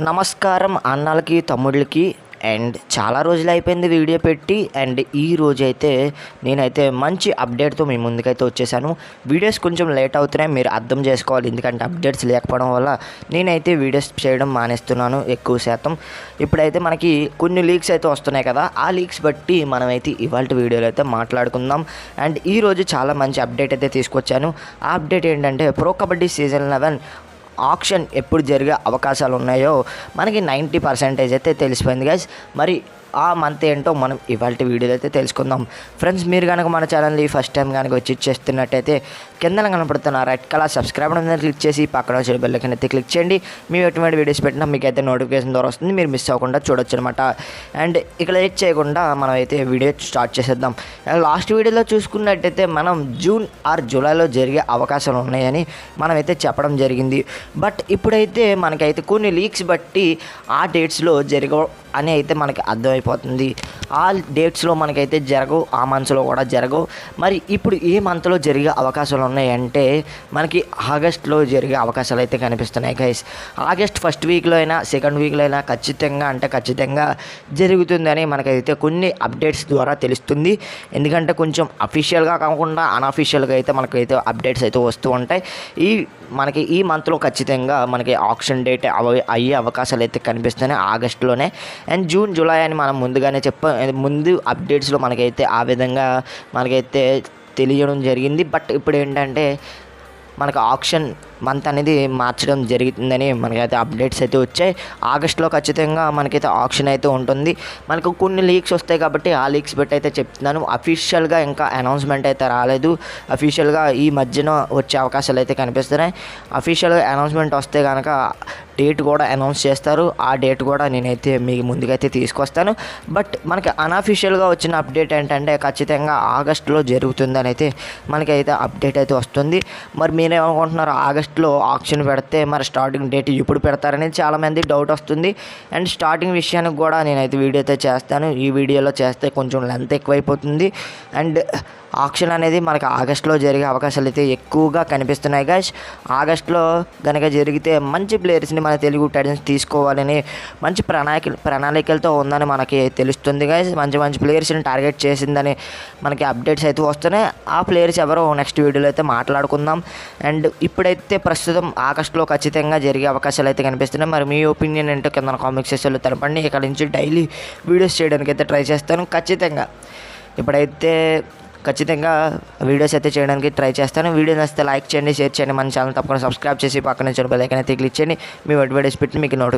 నమస్కారం అన్నలకి తమ్ముళ్ళకి. అండ్ చాలా రోజులు అయిపోయింది వీడియో పెట్టి. అండ్ ఈ రోజైతే నేనైతే మంచి అప్డేట్తో మీ ముందుకైతే వచ్చేసాను. వీడియోస్ కొంచెం లేట్ అవుతున్నాయి, మీరు అర్థం చేసుకోవాలి. ఎందుకంటే అప్డేట్స్ లేకపోవడం వల్ల నేనైతే వీడియోస్ చేయడం మానేస్తున్నాను ఎక్కువ శాతం. ఇప్పుడైతే మనకి కొన్ని లీక్స్ అయితే వస్తున్నాయి కదా, ఆ లీక్స్ బట్టి మనమైతే ఇవాళ వీడియోలో అయితే మాట్లాడుకుందాం. అండ్ ఈరోజు చాలా మంచి అప్డేట్ అయితే తీసుకొచ్చాను. ఆ అప్డేట్ ఏంటంటే ప్రో కబడ్డీ సీజన్ 11 ఆక్షన్ ఎప్పుడు జరిగే అవకాశాలు ఉన్నాయో మనకి 90% అయితే తెలిసిపోయింది గైస్. మరి ఆ మంత్ ఏంటో మనం ఇవాళ వీడియోలో అయితే తెలుసుకుందాం. ఫ్రెండ్స్, మీరు కనుక మన ఛానల్ని ఫస్ట్ టైం కనుక వచ్చి చేస్తున్నట్టయితే కింద కనపడుతున్న రెడ్ కలర్ సబ్స్క్రైబ్ అనేది క్లిక్ చేసి పక్కన వచ్చే బెల్ ఐకాన్ అయితే క్లిక్ చేయండి. మేము ఎటువంటి వీడియోస్ పెట్టినా మీకు అయితే నోటిఫికేషన్ ద్వారా వస్తుంది, మీరు మిస్ అవ్వకుండా చూడొచ్చు అనమాట. అండ్ ఇక లేట్ చేయకుండా మనం అయితే వీడియో స్టార్ట్ చేసేద్దాం. లాస్ట్ వీడియోలో చూసుకున్నట్టయితే మనం జూన్ ఆర్ జూలైలో జరిగే అవకాశాలు ఉన్నాయని మనమైతే చెప్పడం జరిగింది. బట్ ఇప్పుడైతే మనకైతే కొన్ని లీక్స్ బట్టి ఆ డేట్స్లో జరగవు అని అయితే మనకి అర్థమైపోతుంది. ఆ డేట్స్లో మనకైతే జరగవు, ఆ మంత్స్లో కూడా జరగవు. మరి ఇప్పుడు ఏ మంత్లో జరిగే అవకాశాలు ఉన్నాయంటే మనకి ఆగస్ట్లో జరిగే అవకాశాలు అయితే కనిపిస్తున్నాయి గైస్. ఆగస్ట్ ఫస్ట్ వీక్లో అయినా సెకండ్ వీక్లో అయినా ఖచ్చితంగా జరుగుతుందని మనకైతే కొన్ని అప్డేట్స్ ద్వారా తెలుస్తుంది. ఎందుకంటే కొంచెం అఫీషియల్గా కాకుండా అన్అఫీషియల్గా అయితే మనకైతే అప్డేట్స్ అయితే వస్తూ ఉంటాయి. మనకి ఈ మంత్లో ఖచ్చితంగా మనకి ఆక్షన్ డేట్ అయ్యే అవకాశాలు అయితే కనిపిస్తున్నాయి ఆగస్టులోనే. అండ్ జూన్ జూలై అని మనం ముందుగానే ముందు అప్డేట్స్లో మనకైతే ఆ విధంగా మనకైతే తెలియడం జరిగింది. బట్ ఇప్పుడు ఏంటంటే మనకు ఆక్షన్ మంత్ అనేది మార్చడం జరుగుతుందని మనకైతే అప్డేట్స్ అయితే వచ్చాయి. ఆగస్టులో ఖచ్చితంగా మనకైతే ఆక్షన్ అయితే ఉంటుంది. మనకు కొన్ని లీక్స్ వస్తాయి కాబట్టి ఆ లీక్స్ బట్టి అయితే చెప్తున్నాను. అఫీషియల్గా ఇంకా అనౌన్స్మెంట్ అయితే రాలేదు. అఫీషియల్గా ఈ మధ్యన వచ్చే అవకాశాలు అయితే కనిపిస్తున్నాయి. అఫీషియల్గా అనౌన్స్మెంట్ వస్తే కనుక డేట్ కూడా అనౌన్స్ చేస్తారు. ఆ డేట్ కూడా నేనైతే మీకు ముందుకైతే తీసుకొస్తాను. బట్ మనకి అన్అఫీషియల్గా వచ్చిన అప్డేట్ ఏంటంటే ఖచ్చితంగా ఆగస్టులో జరుగుతుందని అయితే మనకైతే అప్డేట్ అయితే వస్తుంది. మరి మీరేమనుకుంటున్నారు, ఆగస్టులో ఆక్షన్ పెడితే మరి స్టార్టింగ్ డేట్ ఇప్పుడు పెడతారని చాలామంది డౌట్ వస్తుంది. అండ్ స్టార్టింగ్ విషయానికి కూడా నేనైతే వీడియో అయితే చేస్తాను. ఈ వీడియోలో చేస్తే కొంచెం లెంత్ ఎక్కువైపోతుంది. అండ్ ఆక్షన్ అనేది మనకి ఆగస్టులో జరిగే అవకాశాలు అయితే ఎక్కువగా కనిపిస్తున్నాయి గైస్. ఆగస్టులో కనుక జరిగితే మంచి ప్లేయర్స్ని మన తెలుగు టైటన్స్ తీసుకోవాలని మంచి ప్రణాళికలతో ఉందని మనకి తెలుస్తుంది గైస్. మంచి ప్లేయర్స్ని టార్గెట్ చేసిందని మనకి అప్డేట్స్ అయితే వస్తున్నాయి. ఆ ప్లేయర్స్ ఎవరో నెక్స్ట్ వీడియోలో అయితే మాట్లాడుకుందాం. అండ్ ఇప్పుడైతే ప్రస్తుతం ఆగస్టులో ఖచ్చితంగా జరిగే అవకాశాలు అయితే కనిపిస్తున్నాయి. మరి మీ ఒపీనియన్ ఏంటో కింద కామెంట్ సెక్షన్లో తెలపండి. ఇక్కడ నుంచి డైలీ వీడియోస్ చేయడానికి అయితే ట్రై చేస్తాను. ఇప్పుడైతే ఖచ్చితంగా వీడియోస్ అయితే చేయడానికి ట్రై చేస్తాను. వీడియో నచ్చితే లైక్ చేయండి, షేర్ చేయండి. మన ఛానల్ తప్పకుండా సబ్స్క్రైబ్ చేసి పక్కన బెల్ ఐకాన్ అయితే క్లిక్ చేయండి. మీ వీడియోస్ పెట్టి మీకు నోటిఫికేషన్